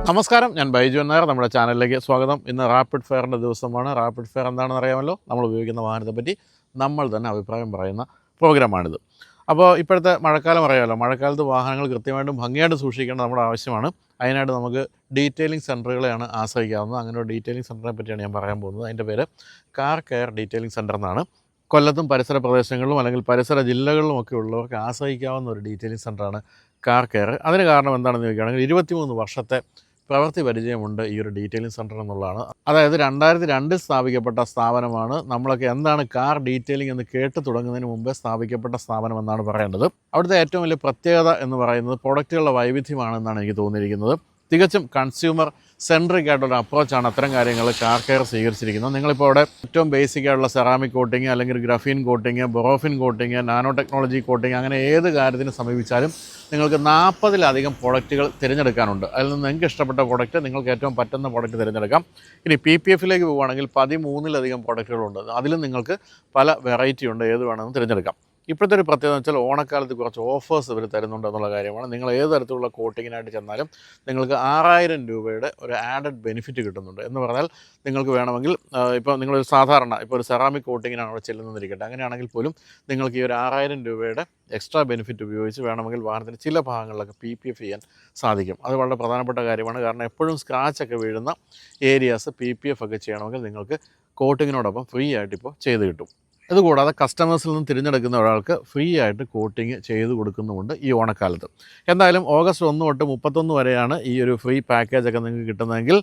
നമസ്കാരം, ഞാൻ ബൈജു നായർ. നമ്മുടെ ചാനലിലേക്ക് സ്വാഗതം. ഇന്ന് റാപ്പിഡ് ഫെയറിൻ്റെ ദിവസമാണ്. റാപ്പിഡ് ഫെയർ എന്താണെന്ന് അറിയാമല്ലോ. നമ്മൾ ഉപയോഗിക്കുന്ന വാഹനത്തെപ്പറ്റി നമ്മൾ തന്നെ അഭിപ്രായം പറയുന്ന പ്രോഗ്രാമാണിത്. അപ്പോൾ ഇപ്പോഴത്തെ മഴക്കാലം അറിയാമല്ലോ. മഴക്കാലത്ത് വാഹനങ്ങൾ കൃത്യമായിട്ടും ഭംഗിയായിട്ട് സൂക്ഷിക്കേണ്ടത് നമ്മുടെ ആവശ്യമാണ്. അതിനായിട്ട് നമുക്ക് ഡീറ്റെയിലിംഗ് സെൻറ്ററുകളെയാണ് ആശ്രയിക്കാവുന്നത്. അങ്ങനെ ഒരു ഡീറ്റെയിലിംഗ് സെൻറ്ററിനെ പറ്റിയാണ് ഞാൻ പറയാൻ പോകുന്നത്. അതിൻ്റെ പേര് കാർ കെയർ ഡീറ്റെയിലിംഗ് സെൻറ്റർ എന്നാണ്. കൊല്ലത്തും പരിസര പ്രദേശങ്ങളിലും അല്ലെങ്കിൽ പരിസര ജില്ലകളിലുമൊക്കെ ഉള്ളവർക്ക് ആശ്രയിക്കാവുന്ന ഒരു ഡീറ്റെയിലിംഗ് സെൻറ്ററാണ് കാർ കെയർ. അതിന് കാരണം എന്താണെന്ന് ചോദിക്കുകയാണെങ്കിൽ 23 വർഷത്തെ പ്രവൃത്തി പരിചയമുണ്ട് ഈ ഒരു ഡീറ്റെയിലിംഗ് സെൻറ്റർ എന്നുള്ളതാണ്. അതായത് 2002 സ്ഥാപിക്കപ്പെട്ട സ്ഥാപനമാണ്. നമ്മളൊക്കെ എന്താണ് കാർ ഡീറ്റെയിലിംഗ് എന്ന് കേട്ട് തുടങ്ങുന്നതിന് മുമ്പേ സ്ഥാപിക്കപ്പെട്ട സ്ഥാപനം എന്നാണ് പറയേണ്ടത്. അവിടുത്തെ ഏറ്റവും വലിയ പ്രത്യേകത എന്ന് പറയുന്നത് പ്രൊഡക്റ്റുകളുടെ വൈവിധ്യമാണെന്നാണ് എനിക്ക് തോന്നിയിരിക്കുന്നത്. തികച്ചും കൺസ്യൂമർ സെൻട്രിക് ആയിട്ടുള്ള അപ്രോച്ചാണ് അത്തരം കാര്യങ്ങൾ കാർ കെയർ സ്വീകരിച്ചിരിക്കുന്നത്. നിങ്ങളിപ്പോൾ അവിടെ ഏറ്റവും ബേസിക് ആയിട്ടുള്ള സെറാമിക് കോട്ടിങ്, അല്ലെങ്കിൽ graphene coating, borophene coating, nano technology coating, അങ്ങനെ ഏത് കാര്യത്തിന് സമീപിച്ചാലും നിങ്ങൾക്ക് 40-ലധികം പ്രൊഡക്റ്റുകൾ തിരഞ്ഞെടുക്കാനുണ്ട്. അതിൽ നിന്ന് നിങ്ങൾക്ക് ഇഷ്ടപ്പെട്ട പ്രൊഡക്റ്റ്, നിങ്ങൾക്ക് ഏറ്റവും പറ്റുന്ന പ്രൊഡക്റ്റ് തിരഞ്ഞെടുക്കാം. ഇനി PPF-ലേക്ക് പോവുകയാണെങ്കിൽ 13-ലധികം പ്രൊഡക്റ്റുകളുണ്ട്. അതിലും നിങ്ങൾക്ക് പല വെറൈറ്റി ഉണ്ട്, ഏത് വേണമെന്ന് തിരഞ്ഞെടുക്കാം. ഇപ്പോഴത്തെ ഒരു പ്രത്യേകത എന്ന് വെച്ചാൽ ഓണക്കാലത്ത് കുറച്ച് ഓഫേഴ്സ് ഇവർ തരുന്നുണ്ട് എന്നുള്ള കാര്യമാണ്. നിങ്ങൾ ഏത് തരത്തിലുള്ള കോട്ടിങ്ങിനായിട്ട് ചെന്നാലും നിങ്ങൾക്ക് 6000 രൂപയുടെ ഒരു ആഡഡ് ബെനിഫിറ്റ് കിട്ടുന്നുണ്ട്. എന്ന് പറഞ്ഞാൽ നിങ്ങൾക്ക് വേണമെങ്കിൽ ഇപ്പോൾ നിങ്ങളൊരു സാധാരണ ഇപ്പോൾ ഒരു സെറാമിക് കോട്ടിങ്ങിനാണ് അവിടെ ചെല്ലുന്നതിരിക്കട്ടെ, അങ്ങനെയാണെങ്കിൽ പോലും നിങ്ങൾക്ക് ഈ ഒരു 6000 രൂപയുടെ എക്സ്ട്രാ ബെനിഫിറ്റ് ഉപയോഗിച്ച് വേണമെങ്കിൽ വാഹനത്തിന് ചില ഭാഗങ്ങളിലൊക്കെ PPF ചെയ്യാൻ സാധിക്കും. അത് വളരെ പ്രധാനപ്പെട്ട കാര്യമാണ്. കാരണം എപ്പോഴും സ്ക്രാച്ചൊക്കെ വീഴുന്ന ഏരിയാസ് PPF ഒക്കെ ചെയ്യണമെങ്കിൽ നിങ്ങൾക്ക് കോട്ടിങ്ങിനോടൊപ്പം ഫ്രീ ആയിട്ട് ഇപ്പോൾ ചെയ്ത് കിട്ടും. അതുകൂടാതെ കസ്റ്റമേഴ്സിൽ നിന്ന് തിരഞ്ഞെടുക്കുന്ന ഒരാൾക്ക് ഫ്രീ ആയിട്ട് കോട്ടിങ് ചെയ്ത് കൊടുക്കുന്നുമുണ്ട് ഈ ഓണക്കാലത്ത്. എന്തായാലും ഓഗസ്റ്റ് 1 തൊട്ട് 31 വരെയാണ് ഈ ഒരു ഫ്രീ പാക്കേജൊക്കെ നിങ്ങൾക്ക് കിട്ടുന്നതെങ്കിൽ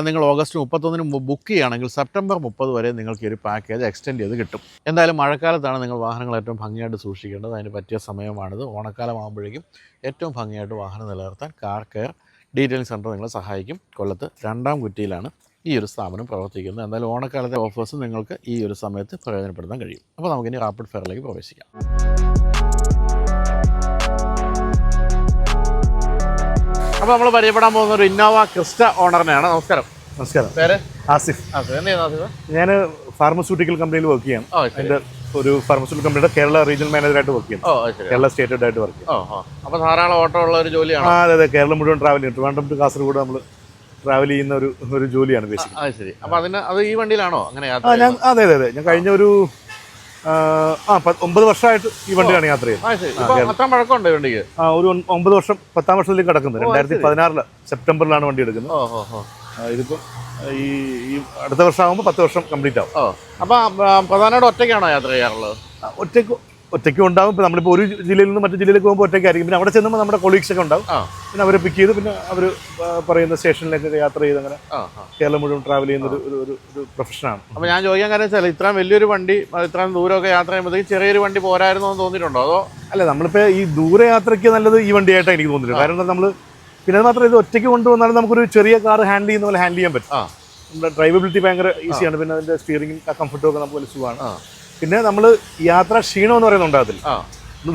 നിങ്ങൾ ഓഗസ്റ്റ് 31-ന് ബുക്ക് ചെയ്യുകയാണെങ്കിൽ സെപ്റ്റംബർ 30 വരെ നിങ്ങൾക്ക് ഈ ഒരു പാക്കേജ് എക്സ്റ്റെൻഡ് ചെയ്ത് കിട്ടും. എന്തായാലും മഴക്കാലത്താണ് നിങ്ങൾ വാഹനങ്ങൾ ഏറ്റവും ഭംഗിയായിട്ട് സൂക്ഷിക്കേണ്ടത്. അതിന് പറ്റിയ സമയമാണിത്. ഓണക്കാലം ആകുമ്പോഴേക്കും ഏറ്റവും ഭംഗിയായിട്ട് വാഹനം നിലനിർത്താൻ കാർ കെയർ ഡീറ്റെയിലിംഗ് സെൻറ്റർ നിങ്ങളെ സഹായിക്കും. കൊല്ലത്ത് 2-ാം കുറ്റിയിലാണ് ഈ ഒരു സ്ഥാപനം പ്രവർത്തിക്കുന്നത്. എന്തായാലും ഓണക്കാലത്തെ ഓഫേഴ്സ് നിങ്ങൾക്ക് ഈ ഒരു സമയത്ത് പ്രയോജനപ്പെടുത്താൻ കഴിയും. അപ്പോൾ നമുക്കിനി റാപ്പിഡ് ഫെയറിലേക്ക് പ്രവേശിക്കാം. അപ്പോൾ നമ്മൾ പരിചയപ്പെടാൻ പോകുന്ന ഒരു ഇന്നോവ ക്രിസ്റ്റ ഓണറിനെയാണ്. നമസ്കാരം. നമസ്കാരം. പേര്? ആസിഫ്. ആസിഫ്. ഞാൻ ഫാർമസ്യൂട്ടിക്കൽ കമ്പനിയിൽ വർക്ക് ചെയ്യാം. എൻ്റെ ഒരു ഫാർമസ്യൂട്ടിക്കൽ കമ്പനിയുടെ കേരള റീജിയണൽ മാനേജറായിട്ട് വർക്ക് ചെയ്യും. കേരള സ്റ്റേറ്റ് ആയിട്ട് വർക്ക് ചെയ്യും. അപ്പോൾ ധാരാളം ഓട്ടോ ഉള്ള ഒരു ജോലിയാണ്. അതെ, കേരളം മുഴുവൻ ട്രാവൽ ചെയ്യും. ട്രിവാൻഡ്രം ടു കാസർഗോഡ് നമ്മൾ ട്രാവൽ ചെയ്യുന്ന ഒരു ജോലിയാണ് ബേസിക്. ശരി. അപ്പോൾ അത് ഈ വണ്ടിയിലാണോ അങ്ങനെ? അതെ. ഞാൻ കഴിഞ്ഞ ഒരു 9 വർഷമായിട്ട് ഈ വണ്ടിയാണ് യാത്ര ചെയ്യുന്നത്. വണ്ടിക്ക് ഒരു 9 വർഷം, 10-ാം വർഷത്തിലേക്ക് കിടക്കുന്നത്. 2016 സെപ്റ്റംബറിലാണ് വണ്ടി എടുക്കുന്നത്. ഇതിപ്പോൾ ഈ അടുത്ത വർഷം ആകുമ്പോൾ 10 വർഷം കംപ്ലീറ്റ് ആവും. അപ്പോൾ പ്രധാനമായിട്ട് ഒറ്റയ്ക്കാണോ യാത്ര ചെയ്യാറുള്ളത്? ഒറ്റയ്ക്കും ഉണ്ടാവും. ഇപ്പോൾ നമ്മളിപ്പോൾ ഒരു ജില്ലയിൽ നിന്ന് മറ്റു ജില്ലയിലേക്ക് പോകുമ്പോൾ ഒറ്റയ്ക്കായിരിക്കും. പിന്നെ അവിടെ ചെന്നുമ്പോൾ നമ്മുടെ കൊളീഗ്സ് ഒക്കെ ഉണ്ടാവും. പിന്നെ അവരെ പിക്ക് ചെയ്ത് പിന്നെ അവർ പറയുന്ന സ്റ്റേഷനിലേക്കൊക്കെ യാത്ര ചെയ്ത് അങ്ങനെ കേരളം മുഴുവൻ ട്രാവൽ ചെയ്യുന്ന ഒരു പ്രൊഫഷനാണ്. അപ്പോൾ ഞാൻ ചോദിക്കാൻ കാര്യം വെച്ചാൽ ഇത്രയും വലിയൊരു വണ്ടി ഇത്രയും ദൂരമൊക്കെ യാത്ര ചെയ്യുമ്പോഴത്തേക്ക് ചെറിയൊരു വണ്ടി പോരായിരുന്നു എന്ന് തോന്നിയിട്ടുണ്ടോ? അതോ അല്ല, നമ്മളിപ്പോൾ ഈ ദൂരയാത്രയ്ക്ക് നല്ലത് ഈ വണ്ടിയായിട്ടാണ് എനിക്ക് തോന്നിയിട്ടുണ്ട്. കാരണം നമ്മൾ പിന്നെ അത് മാത്രമല്ല, ഇത് ഒറ്റയ്ക്ക് കൊണ്ടുവന്നാലും നമുക്കൊരു ചെറിയ കാർ ഹാൻഡിൽ ചെയ്യുന്ന പോലെ ഹാൻഡിൽ ചെയ്യാൻ പറ്റും. നമ്മുടെ ഡ്രൈവബിലിറ്റി ഭയങ്കര ഈസിയാണ്. പിന്നെ അതിൻ്റെ സ്റ്റിയറിംഗും കംഫർട്ടും ഒക്കെ നമുക്ക് വലിയ സുഖമാണ്. പിന്നെ നമ്മൾ യാത്രാ ക്ഷീണം എന്ന് പറയുന്നത് ഉണ്ടാകത്തില്ല.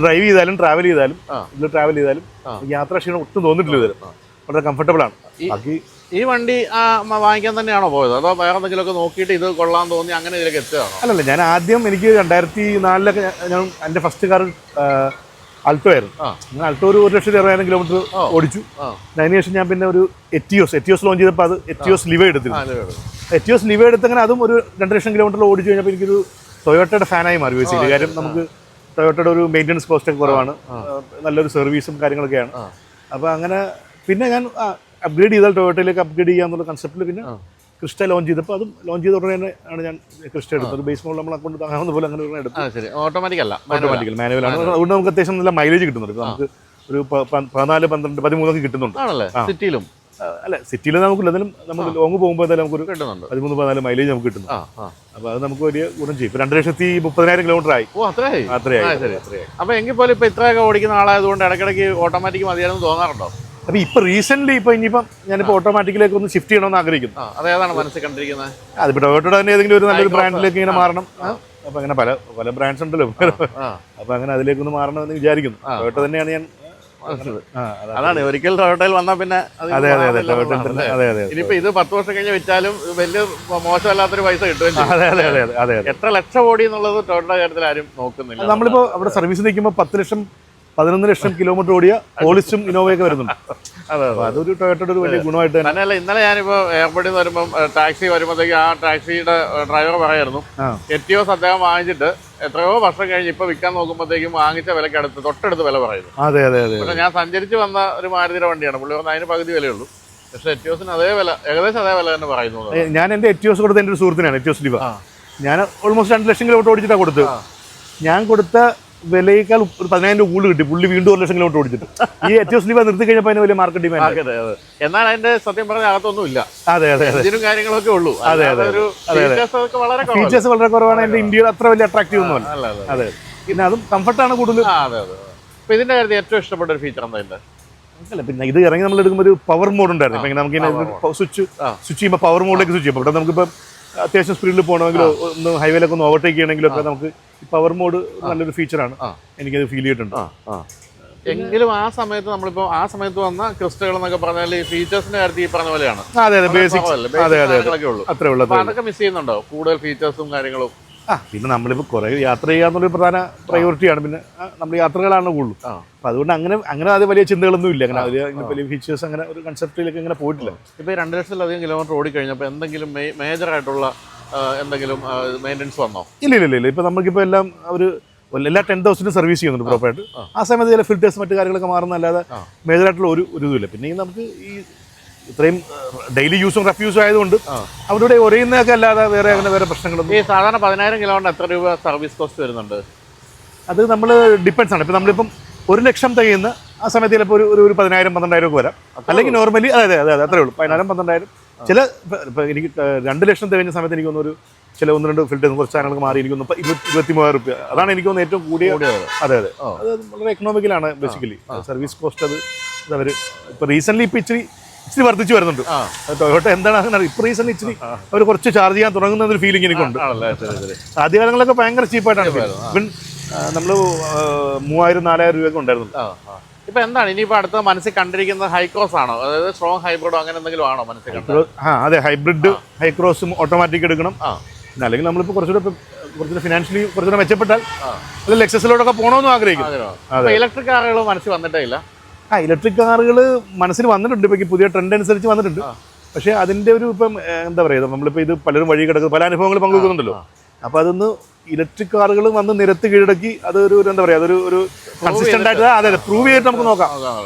ഡ്രൈവ് ചെയ്താലും ട്രാവൽ ചെയ്താലും യാത്രാ ക്ഷീണം ഒട്ടും തോന്നിട്ടില്ല. ഇതിൽ വളരെ കംഫർട്ടബിൾ ആണ്. ബാക്കി ഈ വണ്ടി വാങ്ങിക്കാൻ തന്നെയാണോ പോയത്, അതോ വേറെ എന്തെങ്കിലുമൊക്കെ നോക്കിയിട്ട് ഇത് കൊള്ളാൻ തോന്നി അങ്ങനെ ഇതിലേക്ക് എത്തുകയാണോ? അല്ലല്ല, ഞാൻ ആദ്യം എനിക്ക് 2004 ഞാൻ എൻ്റെ ഫസ്റ്റ് കാർ അൾട്ടോ ആയിരുന്നു. ഞാൻ അൾട്ടോ ഒരു 1,60,000 കിലോമീറ്റർ ഓടിച്ചു. അതിനുശേഷം ഞാൻ പിന്നെ ഒരു എറ്റിയോസ് ലോഞ്ച് ചെയ്തപ്പോൾ അത് എറ്റിയോസ് ലിവ എടുത്തിരുന്നു. എറ്റിയോസ് ലിവ എടുത്തങ്ങനെ അതും ഒരു 2 ലക്ഷം കിലോമീറ്റർ ഓടിച്ചു കഴിഞ്ഞപ്പോൾ എനിക്കൊരു ടൊയോട്ടയുടെ ഫാനായി മാറി ബേസിക്കലി. കാര്യം നമുക്ക് ടൊയോട്ടയുടെ ഒരു മെയിൻ്റനൻസ് കോസ്റ്റ് ഒക്കെ കുറവാണ്, നല്ലൊരു സർവീസും കാര്യങ്ങളൊക്കെയാണ്. അപ്പോൾ അങ്ങനെ പിന്നെ ഞാൻ അപ്ഗ്രേഡ് ചെയ്താൽ ടൊയോട്ടയിലേക്ക് അപ്ഗ്രേഡ് ചെയ്യാന്നുള്ള കൺസെപ്റ്റിൽ പിന്നെ ക്രിസ്റ്റ ലോഞ്ച് ചെയ്തപ്പോൾ അതും ലോഞ്ച് ചെയ്ത ഉടനെ ആണ് ഞാൻ ക്രിസ്റ്റ എടുത്തത്. ഒരു ബേസ് മോഡൽ നമ്മൾ അക്കൗണ്ട് താങ്ങാവുന്ന പോലെ അങ്ങനെ എടുത്തു. ഓട്ടോമാറ്റിക്കൽ മാനുവലാണ്. അതുകൊണ്ട് നമുക്ക് അത്യാവശ്യം നല്ല മൈലേജ് കിട്ടുന്നുണ്ട്. നമുക്ക് ഒരു 14, 12, 13 കിട്ടുന്നുണ്ട് സിറ്റിയിലും. അല്ല, സിറ്റിയിൽ നമുക്കില്ല, എന്നാലും നമ്മൾ ലോങ് പോകുമ്പോൾ എന്തായാലും നമുക്കൊരു 13, 14 മൈലേജ് നമുക്ക് കിട്ടുന്നു. അപ്പോൾ അത് നമുക്ക് വലിയ ഗുണം ചെയ്യും. ഇപ്പോൾ 2,30,000 കിലോമീറ്റർ ആയി. അത്രയായി. അപ്പോൾ എങ്കിൽ പോലും ഇപ്പോൾ ഇത്രയൊക്കെ ഓടിക്കുന്ന ആളായതുകൊണ്ട് ഇടയ്ക്കിടയ്ക്ക് ഓട്ടോമാറ്റിക് മതിയാണെന്ന് തോന്നാറുണ്ടോ? അപ്പോൾ ഇപ്പോൾ റീസെൻ്റ്ലി ഇനിയിപ്പം ഞാനിപ്പോൾ ഓട്ടോമാറ്റിക്കിലേക്ക് ഒന്ന് ഷിഫ്റ്റ് ചെയ്യണമെന്ന് ആഗ്രഹിക്കുന്നു. അതേതാണ് മനസ്സിൽ കണ്ടിരിക്കുന്നത്? അതിപ്പോൾ ടൊയോട്ടയുടെ തന്നെ ഏതെങ്കിലും ഒരു നല്ലൊരു ബ്രാൻഡിലേക്ക് ഇങ്ങനെ മാറണം. അപ്പോൾ അങ്ങനെ പല ബ്രാൻഡ്സ് ഉണ്ടല്ലോ. അപ്പോൾ അങ്ങനെ അതിലേക്കൊന്ന് മാറണമെന്ന് വിചാരിക്കുന്നു. ടൊയോട്ട തന്നെയാണ് ഞാൻ. അതാണ് ഒരിക്കൽ ടൊയോട്ടയിൽ വന്നാൽ പിന്നെ ഇനിയിപ്പോ ഇത് 10 വർഷം കഴിഞ്ഞ് വെച്ചാലും വലിയ മോശമല്ലാത്തൊരു പൈസ കിട്ടുകയും ചെയ്യും. എത്ര ലക്ഷം ഓടി എന്നുള്ളത് ടൊയോട്ടയുടെ കാര്യത്തിൽ ആരും നോക്കുന്നില്ല. നമ്മളിപ്പോ അവിടെ സർവീസ് നിൽക്കുമ്പോൾ 10 ലക്ഷം 11 ലക്ഷം കിലോമീറ്റർ ഓടിയ പോളിസും ഇന്നോവയൊക്കെ വരുന്നുണ്ട്. അതെ അപ്പോൾ അതൊരു ടൊയോട്ടയുടെ ഒരു വലിയ ഗുണമായിട്ട് തന്നെ. തന്നെയല്ല, ഇന്നലെ ഞാനിപ്പോൾ എയർപോർട്ടിൽ നിന്ന് വരുമ്പം ടാക്സി വരുമ്പോഴത്തേക്ക് ആ ടാക്സിയുടെ ഡ്രൈവർ പറയായിരുന്നു എറ്റിയോസ് അദ്ദേഹം വാങ്ങിച്ചിട്ട് എത്രയോ വർഷം കഴിഞ്ഞ് ഇപ്പോൾ വിൽക്കാൻ നോക്കുമ്പോഴത്തേക്കും വാങ്ങിച്ച വിലയ്ക്ക് തൊട്ടടുത്ത് വില പറയുന്നു. അതെ അതെ അതെ. പക്ഷേ ഞാൻ സഞ്ചരിച്ച് വന്ന ഒരു മാരുതിയുടെ വണ്ടിയാണ്, പുള്ളി പറഞ്ഞാൽ അതിന് പകുതി വിലയുള്ളൂ. പക്ഷേ എറ്റിയോസിന് അതേ വില, ഏകദേശം അതേ വില തന്നെ പറയുന്നു. ഞാൻ എൻ്റെ എറ്റിയോസ് കൊടുത്ത എൻ്റെ ഒരു സുഹൃത്തിനാണ്, എറ്റിയോസ് ലിവ. ഞാൻ ഓൾമോസ്റ്റ് 2 ലക്ഷം കിലോമീറ്റർ ഓടിച്ചിട്ടാണ് കൊടുത്തത്. ഞാൻ കൊടുത്ത വിലയേക്കാൾ ഒരു 10,000 രൂപ കൂടുതൽ കിട്ടി. പുള്ളി വീണ്ടും 1 ലക്ഷം കിലോമീറ്റർ ഓടിച്ചിട്ട്. ഈ എറ്റിയോസ് ലിവ നിർത്തി കഴിഞ്ഞപ്പോൾ അതിന് വലിയ മാർക്കറ്റ് ഡിമാൻഡ്. എന്നാൽ അതിന്റെ സത്യം പറഞ്ഞ അകത്തൊന്നും ഇല്ല. അതെ അതെ അതെ. ഇതിനും കാര്യങ്ങളൊക്കെ ഉള്ളൂ. അതെ അതെ. ഫീച്ചേഴ്സ് വളരെ കുറവാണ്. എൻ്റെ ഇന്ത്യയിൽ അത്ര വലിയ അട്രാക്റ്റീവ് ഒന്നും അല്ല. അതെ. പിന്നെ അതും കംഫർട്ടാണ് കൂടുതൽ. അതെ അതെ. അപ്പൊ ഇതിന്റെ കാര്യത്തിൽ ഏറ്റവും ഇഷ്ടപ്പെട്ട ഒരു ഫീച്ചർ എന്താ? അല്ല, പിന്നെ ഇത് ഇറങ്ങി നമ്മൾ എടുക്കുമ്പോൾ ഒരു പവർ മോഡ് ഉണ്ടായിരുന്നു. ഇപ്പം നമുക്ക് സ്വിച്ച് ചെയ്യുമ്പോൾ പവർ മോഡിലേക്ക് സ്വിച്ച് ചെയ്യാം. ഇവിടെ നമുക്കിപ്പോൾ അത്യാവശ്യം സ്പീഡിൽ പോകണമെങ്കിലോ ഒന്ന് ഹൈവേയിലൊക്കെ ഒന്ന് ഓവർടേക്ക് ചെയ്യണമെങ്കിലോ ഒക്കെ നമുക്ക് പവർ മോഡ് നല്ലൊരു ഫീച്ചറാണ്. എനിക്കത് ഫീൽ ചെയ്തിട്ടുണ്ട്. എങ്കിലും ആ സമയത്ത് നമ്മളിപ്പോൾ ആ സമയത്ത് വന്ന ക്രിസ്റ്റകൾ എന്നൊക്കെ പറഞ്ഞാൽ ഈ ഫീച്ചേഴ്സിന്റെ കാര്യത്തിൽ ഈ പറഞ്ഞ പോലെയാണ്. അതെ അതെ, ബേസിക്സ് അത്രേ ഉള്ളൂ. അതൊക്കെ മിസ് ചെയ്യുന്നുണ്ടോ, കൂടുതൽ ഫീച്ചേഴ്സും കാര്യങ്ങളും? പിന്നെ നമ്മളിപ്പോൾ കുറേ യാത്ര ചെയ്യാന്നുള്ളൊരു പ്രധാന പ്രയോറിറ്റിയാണ്. പിന്നെ നമ്മൾ യാത്രകളാണ് കൂടുതലും. അപ്പം അതുകൊണ്ട് അങ്ങനെ അത് വലിയ ചിന്തകളൊന്നും ഇല്ല. അങ്ങനെ വലിയ ഫീച്ചേഴ്സ് അങ്ങനെ ഒരു കൺസെപ്റ്റിലേക്ക് അങ്ങനെ പോയിട്ടില്ല. ഇപ്പോൾ 2 ലക്ഷത്തിലധികം കിലോമീറ്റർ ഓടിക്കഴിഞ്ഞപ്പോൾ എന്തെങ്കിലും മേജറായിട്ടുള്ള എന്തെങ്കിലും മെയിൻ്റെനൻസ് വന്നോ? ഇല്ല. ഇപ്പം നമുക്കിപ്പോൾ എല്ലാം ഒരു എല്ലാ 10,000 സർവീസ് ചെയ്യുന്നുണ്ട് പ്രോപ്പറായിട്ട്. ആ സമയത്ത് ചില ഫിൽറ്റേഴ്സ് മറ്റു കാര്യങ്ങളൊക്കെ മാറുന്നല്ലാതെ മേജറായിട്ടുള്ള ഒരു ഇതുമില്ല. പിന്നെ ഈ നമുക്ക് ഈ ഇത്രയും ഡെയിലി യൂസും റഫ് യൂസും ആയതുകൊണ്ട് അവരുടെ ഒരയുന്നതൊക്കെ അല്ലാതെ വേറെ പ്രശ്നങ്ങളൊന്നും. ഈ സാധാരണ 10,000 കിലോമീറ്റർ എത്ര രൂപ സർവീസ് കോസ്റ്റ് വരുന്നുണ്ട്? അത് നമ്മൾ ഡിപ്പെൻസ് ആണ്. ഇപ്പം നമ്മളിപ്പം 1 ലക്ഷം തികയുന്ന ആ സമയത്ത് ചിലപ്പോൾ ഒരു 10,000-12,000 ഒക്കെ വരാം. അല്ലെങ്കിൽ നോർമലി അതെ അത്രേ ഉള്ളൂ. 14,000-15,000. ചില ഇപ്പം എനിക്ക് 2 ലക്ഷം തികഞ്ഞ സമയത്ത് എനിക്ക് തോന്നുന്നു ചില 1-2 ഫിൽറ്റേഴ്സ് കുറച്ച് സാധനങ്ങൾക്ക് മാറി എനിക്ക് തോന്നുന്നു 23,000 രൂപ. അതാണ് എനിക്ക് തോന്നുന്നു ഏറ്റവും കൂടിയ. അതെ അത് വളരെ എക്കണോമിക്കലാണ് ബേസിക്കലി സർവീസ് കോസ്റ്റ്. അത് അവർ ഇപ്പോൾ റീസെൻ്റ്ലി ഇപ്പം ഇച്ചിരി വർദ്ധിച്ചു വരുന്നുണ്ട്. ടൊയോട്ട എന്താണ് അങ്ങനെ ഇപ്പോൾ റീസെൻ്റ്ലി ഇച്ചിരി അവർ കുറച്ച് ചാർജ് ചെയ്യാൻ തുടങ്ങുന്ന ഒരു ഫീലിംഗ് എനിക്കുണ്ട്. ആദ്യകാലങ്ങളിലൊക്കെ ഭയങ്കര ചീപ്പായിട്ടാണ്. ഇവൻ നമ്മൾ 3,000-4,000 രൂപയൊക്കെ ഉണ്ടായിരുന്നു. ഇപ്പൊ എന്താണ് ഇനിയിപ്പോ അടുത്ത മനസ്സിൽ കണ്ടിരിക്കുന്നത്? ഹൈക്രോസ് ആണോ, അതായത് സ്ട്രോങ് ഹൈബ്രിഡോ അങ്ങനെ എന്തെങ്കിലും ആണോ മനസ്സിൽ കണ്ടത്? അതെ, ഹൈബ്രിഡ് ഹൈക്രോസും ഓട്ടോമാറ്റിക് എടുക്കണം. അല്ലെങ്കിൽ നമ്മളിപ്പോൾ കുറച്ചുകൂടെ ഫിനാൻഷ്യലി കുറച്ചുകൂടെ മെച്ചപ്പെട്ടാൽ ലെക്സസിലോട്ടൊക്കെ പോകണമെന്ന് ആഗ്രഹിക്കുന്നു. ഇലക്ട്രിക് കാറുകൾ മനസ്സിൽ വന്നിട്ടേ ഇല്ല. ഇലക്ട്രിക് കാറുകൾ മനസ്സിൽ വന്നിട്ടുണ്ട്. ഇപ്പം പുതിയ ട്രെൻഡ് അനുസരിച്ച് വന്നിട്ടുണ്ട്. പക്ഷേ അതിൻ്റെ ഒരു ഇപ്പം എന്താ പറയുക, നമ്മളിപ്പോൾ ഇത് പലരും വഴി കിടക്കുന്നത് പല അനുഭവങ്ങൾ പങ്കുവെക്കുന്നുണ്ടല്ലോ. അപ്പോൾ അതൊന്ന് ഇലക്ട്രിക് കാറുകൾ വന്ന് നിരത്ത് കീഴടക്കി അതൊരു എന്താ പറയുക, അതൊരു കൺസിസ്റ്റന്റ് ആയിട്ട് അതെ പ്രൂവ് ചെയ്തിട്ട് നമുക്ക് നോക്കാം.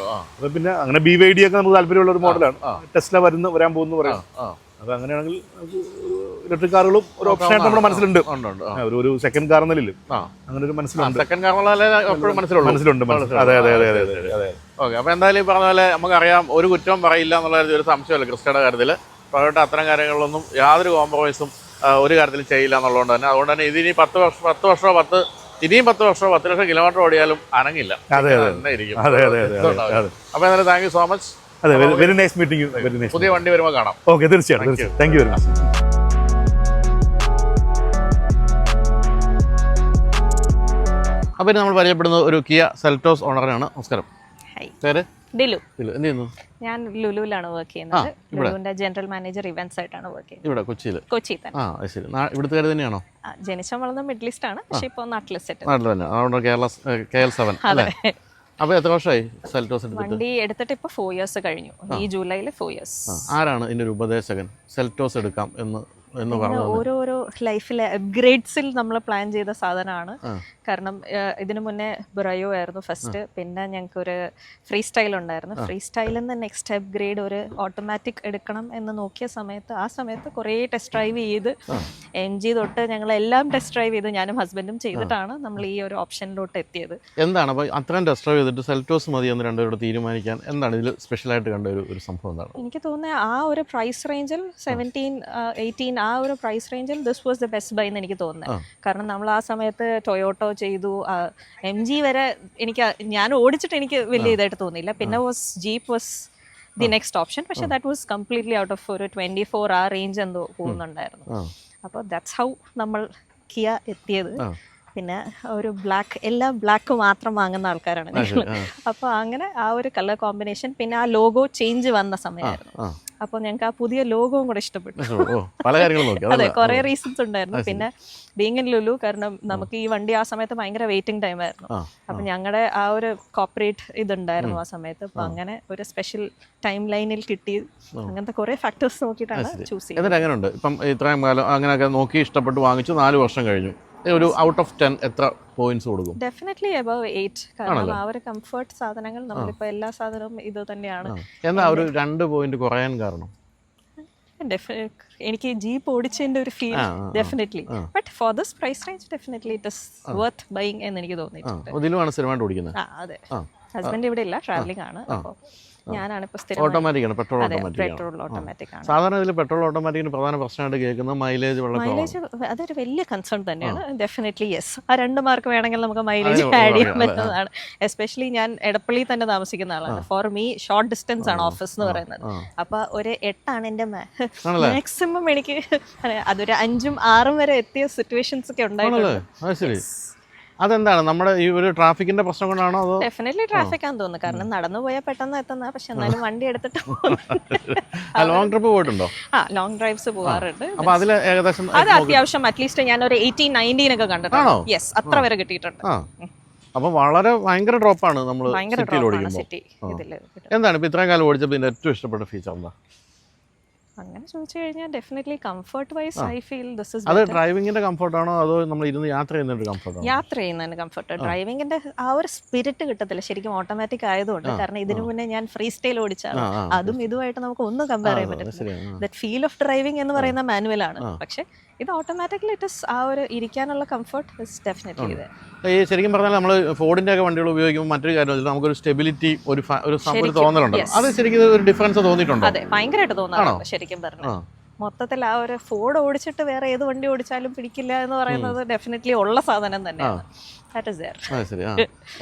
അപ്പോൾ പിന്നെ അങ്ങനെ BYD ഒക്കെ നമുക്ക് താല്പര്യമുള്ള ഒരു മോഡലാണ്. ടെസ്ല വരാൻ പോകുന്നു പറയാം. അപ്പോൾ അങ്ങനെയാണെങ്കിൽ ഇലക്ട്രിക് കാറുകളും ഒരു ഓപ്ഷനായിട്ട് നമ്മുടെ മനസ്സിലുണ്ട്. ഒരു സെക്കൻഡ് കാർ എന്നല്ലേ അങ്ങനെ ഒരു മനസ്സിലുണ്ട്. അതെ. ഓക്കെ, അപ്പോൾ എന്തായാലും ഈ പറഞ്ഞ പോലെ നമുക്കറിയാം, ഒരു കുറ്റവും പറയില്ല എന്നുള്ള ഒരു സംശയമല്ല ക്രിസ്റ്റയുടെ കാര്യത്തിൽ. ടൊയോട്ട അത്തരം കാര്യങ്ങളിലൊന്നും യാതൊരു കോംപ്രമൈസും ഒരു കാര്യത്തിൽ ചെയ്യില്ല എന്നുള്ളതുകൊണ്ട് തന്നെ ഇതിനി 10 വർഷമോ 10 ലക്ഷം കിലോമീറ്റർ ഓടിയാലും അനങ്ങില്ല. അപ്പോൾ എന്തായാലും thank you so much. Very nice meeting you. പുതിയ വണ്ടി വരുമ്പോൾ കാണാം. ഓക്കെ, തീർച്ചയായിട്ടും. Thank you very much. അപ്പോൾ നമ്മൾ പരിചയപ്പെടുന്നത് ഒരു കിയ സെൽറ്റോസ് ഓണറാണ്. നമസ്കാരം. പേര്? ഡിലു. എന്ത് ചെയ്യുന്നു? ഞാൻ ലുലുവിലാണ് വർക്ക് ചെയ്യുന്നത്. ലുലുവിന്റെ ജനറൽ മാനേജർ ഇവന്റ്സ് ആയിട്ടാണ് വർക്ക് ചെയ്യുന്നത്. ഇവിടെ കൊച്ചിയിൽ തന്നെ. ശരി. ഇവിടുത്തെ കാര്യം തന്നെയാണോ? ജനിച്ച വളർന്ന മിഡിൽ ഈസ്റ്റ് ആണ്, പക്ഷേ ഇപ്പോൾ നാട്ടിൽ സെറ്റ്. നാട്ടിൽ തന്നെ. അതുകൊണ്ട് KL7 അല്ലേ? അപ്പോൾ എത്ര വർഷമായി സെൽറ്റോസ് എടുത്തിട്ട്? വണ്ടി എടുത്തിട്ട് ഇപ്പോൾ 4 ഇയേഴ്സ് കഴിഞ്ഞു. ഈ ജൂലൈയിൽ 4 ഇയേഴ്സ്. ആരാണ് ഇതിൻ്റെ ഒരു ഉപദേശകൻ സെൽറ്റോസ് എടുക്കാം എന്ന് ഓരോരോ ലൈഫിലെ അപ്ഗ്രേഡ്സിൽ നമ്മൾ പ്ലാൻ ചെയ്ത സാധനമാണ്. കാരണം ഇതിനു മുന്നേ ബ്രയോ ആയിരുന്നു ഫസ്റ്റ്. പിന്നെ ഞങ്ങൾക്ക് ഒരു ഫ്രീ സ്റ്റൈൽ ഉണ്ടായിരുന്നു. ഫ്രീ സ്റ്റൈലിൽ നിന്ന് നെക്സ്റ്റ് അപ്ഗ്രേഡ് ഒരു ഓട്ടോമാറ്റിക് എടുക്കണം എന്ന് നോക്കിയ സമയത്ത് ആ സമയത്ത് കുറേ ടെസ്റ്റ് ഡ്രൈവ് ചെയ്ത് MG തൊട്ട് ഞങ്ങളെല്ലാം ടെസ്റ്റ് ഡ്രൈവ് ചെയ്ത് ഞാനും ഹസ്ബൻഡും ചെയ്തിട്ടാണ് നമ്മൾ ഈ ഒരു ഓപ്ഷനിലോട്ട് എത്തിയത്. എന്താണ് അപ്പോൾ അത്രയും ടെസ്റ്റ് ഡ്രൈവ് ചെയ്തിട്ട് സെൽറ്റോസ് മതി എന്ന് രണ്ടുപേരോട് തീരുമാനിക്കാൻ എന്താണ് ഇതിൽ സ്പെഷ്യലായിട്ട് കണ്ട ഒരു സംഭവം? എന്താണ് എനിക്ക് തോന്നുന്നത് ആ ഒരു പ്രൈസ് റേഞ്ചിൽ 17-18 ആ ഒരു പ്രൈസ് റേഞ്ചിൽ this was the best bye എന്ന് എനിക്ക് തോന്നുന്നത്. കാരണം നമ്മൾ ആ സമയത്ത് ടൊയോട്ടോ ചെയ്തു, MG വരെ ഞാൻ ഓടിച്ചിട്ട് എനിക്ക് വലിയ ഇതായിട്ട് തോന്നിയില്ല. പിന്നെ jeep was the next option. പക്ഷേ that was completely out of ഒരു 24 ആ റേഞ്ച് എന്തോ പോകുന്നുണ്ടായിരുന്നു. അപ്പോൾ ദാറ്റ്സ് ഹൗ നമ്മൾ കിയ എത്തിയത്. പിന്നെ ഒരു ബ്ലാക്ക്, എല്ലാം ബ്ലാക്ക് മാത്രം വാങ്ങുന്ന ആൾക്കാരാണ് ഞങ്ങൾ. അപ്പോൾ അങ്ങനെ ആ ഒരു കളർ കോമ്പിനേഷൻ, പിന്നെ ആ ലോഗോ ചേഞ്ച് വന്ന സമയമായിരുന്നു. അപ്പോൾ ഞങ്ങൾക്ക് ആ പുതിയ ലോഗോവും കൂടെ ഇഷ്ടപ്പെട്ടു. പല കാര്യങ്ങളും നോക്കി. അതെ, കുറേ റീസൺസ് ഉണ്ടായിരുന്നു. പിന്നെ ബീങ് ഇൻ ലുലു, കാരണം നമുക്ക് ഈ വണ്ടി ആ സമയത്ത് ഭയങ്കര വെയിറ്റിംഗ് ടൈം ആയിരുന്നു. അപ്പം ഞങ്ങളുടെ ആ ഒരു കോർപ്പറേറ്റ് ഇതുണ്ടായിരുന്നു ആ സമയത്ത്. അപ്പം അങ്ങനെ ഒരു സ്പെഷ്യൽ ടൈം ലൈനിൽ കിട്ടി. അങ്ങനത്തെ കുറേ ഫാക്ടേഴ്സ് നോക്കിയിട്ടാണ് ചൂസ് ചെയ്യുന്നത്. എന്നിട്ട് എങ്ങനെയുണ്ട് ഇപ്പം ഇത്രയും കാലം അങ്ങനെയൊക്കെ നോക്കി ഇഷ്ടപ്പെട്ട് വാങ്ങിച്ചു, 4 വർഷം കഴിഞ്ഞു, ഒരു ഔട്ട് ഓഫ് 10 എത്ര പോയിന്റ്സ് കൊടുക്കും? Definitely above 8. കാരണം ആ ഒരു കംഫർട്ട് സാധനങ്ങൾ നമ്മളിപ്പോൾ എല്ലാ സാധനവും ഇത് തന്നെയാണ്. എന്താ ഒരു 2 പോയിന്റ് കുറയാൻ കാരണം? എനിക്ക് ജീപ്പ് ഓടിച്ചതിന്റെ ഒരു feel definitely, but for this price range definitely it is worth buying എന്ന് എനിക്ക് തോന്നിയിട്ടുണ്ട്. ഇതിലുമാണ് സ്ഥിരമായിട്ട് ഓടിക്കുന്നത്? അതെ, ഹസ്ബൻഡ് ഇവിടെ ഇല്ല, ട്രാവലിംഗ് ആണ്. അപ്പോൾ ഞാനാണ് ഇപ്പോൾ സ്ഥിരം ഓട്ടോമാറ്റിക് ആണ്, പെട്രോൾ ഓട്ടോമാറ്റിക് ആണ്. സാധാരണ ഇതിൽ പെട്രോൾ ഓട്ടോമാറ്റിക്കിന് പ്രധാന പ്രശ്നമായിട്ട് കേൾക്കുന്നത് മൈലേജ് മൈലേജ് അതൊരു വലിയ കൺസേൺ തന്നെയാണ്. Definitely yes. ആ 2 മാർക്ക് വേണമെങ്കിൽ നമുക്ക് മൈലേജ് ആഡ് ചെയ്യാൻ പറ്റുന്നതാണ്. എസ്പെഷ്യലി ഞാൻ എടപ്പള്ളി തന്നെ താമസിക്കുന്ന ആളാണ്. ഫോർ മീ ഷോർട്ട് ഡിസ്റ്റൻസ് ആണ് ഓഫീസ് എന്ന് പറയുന്നത്. അപ്പോൾ ഒരു 8 ആണ് എൻ്റെ മാക്സിമം. എനിക്ക് അതൊരു 5ഉം 6ഉം വരെ എത്തിയ സിറ്റുവേഷൻസ് ഒക്കെ ഉണ്ടായിട്ടുണ്ട്. അതെന്താണ് നമ്മുടെ ഈ ഒരു ട്രാഫിക്കിന്റെ പ്രശ്നം കൊണ്ടാണോ അതോ? ഡെഫിനറ്റ്ലി ട്രാഫിക് ആണെന്ന് തോന്നുന്നു. കാരണം നടന്നു പോയാൽ പെട്ടെന്ന് എത്തുന്ന, പക്ഷെ എന്നാലും വണ്ടി എടുത്തിട്ട് ലോങ് ട്രിപ്പ് പോയിട്ടുണ്ടോ? ലോങ് ഡ്രൈവ്സ് പോകാറുണ്ട്. അപ്പൊ അതിൽ ഏകദേശം അത് അത്യാവശ്യം അറ്റ്ലീസ്റ്റ് ഞാൻ ഒരു 18-19 ഒക്കെ കണ്ടിട്ടുണ്ടോ? യെസ്, അത്ര വരെ കിട്ടിയിട്ടുണ്ട്. അപ്പൊ വളരെ ഭയങ്കര ഡ്രോപ്പാണ് നമ്മൾ സിറ്റിയിൽ സിറ്റി ഓടിക്കുമ്പോൾ. ഇതില്. എന്താണ് ഇപ്പൊ ഇത്രയും കാലം ഓടിച്ചപ്പോൾ ഇതിന്റെ ഏറ്റവും ഇഷ്ടപ്പെട്ട ഫീച്ചർ എന്താ? അങ്ങനെ ചോദിച്ചു കഴിഞ്ഞാൽ definitely comfort vice I feel this is. അത് ഡ്രൈവിംഗിന്റെ കംഫർട്ടാണോ അതോ നമ്മൾ ഇരുന്ന് യാത്ര ചെയ്യുന്നതിന്റെ കംഫർട്ടാണോ? യാത്ര ചെയ്യുന്നതിന് കംഫർട്ട്. ഡ്രൈവിംഗിന്റെ ആ ഒരു സ്പിരിറ്റ് കിട്ടത്തില്ല ശരിക്കും ഓട്ടോമാറ്റിക് ആയതുകൊണ്ട്. കാരണം ഇതിനു മുന്നേ ഞാൻ ഫ്രീ സ്റ്റൈൽ ഓടിച്ചാണ്. അതും ഇതുമായിട്ട് നമുക്ക് ഒന്നും കമ്പയർ ചെയ്യാൻ പറ്റില്ല. ദാറ്റ് ഫീൽ ഓഫ് ഡ്രൈവിംഗ് എന്ന് പറയുന്ന മാനുവൽ ആണ്. പക്ഷെ ഇത് ഓട്ടോമാറ്റിക്കലി ഇറ്റ് ഇസ് ആ ഒരു ഇരിക്കാനുള്ള കംഫർട്ട് ഇസ് ഡെഫിനറ്റ്ലി ഇത്. ഈ ശരിക്കും പറഞ്ഞാൽ നമ്മൾ ഫോർഡിന്റെ ഒക്കെ വണ്ടികൾ ഉപയോഗിക്കുമ്പോൾ മറ്റൊരു കാര്യം നമുക്കൊരു സ്റ്റെബിലിറ്റി ഒരു തോന്നലുണ്ടല്ലോ. അത് ശരിക്കും ഒരു ഡിഫറൻസ് തോന്നിയിട്ടുണ്ടോ? അതെ, ഭയങ്കരമായിട്ട് തോന്നാറുണ്ട് ശരിക്കും പറഞ്ഞു. മൊത്തത്തിൽ ആ ഒരു ഫോർഡ് ഓടിച്ചിട്ട് വേറെ ഏത് വണ്ടി ഓടിച്ചാലും പിടിക്കില്ല എന്ന് പറയുന്നത് ഡെഫിനറ്റ്ലി ഉള്ള സാധനം തന്നെയാണ്.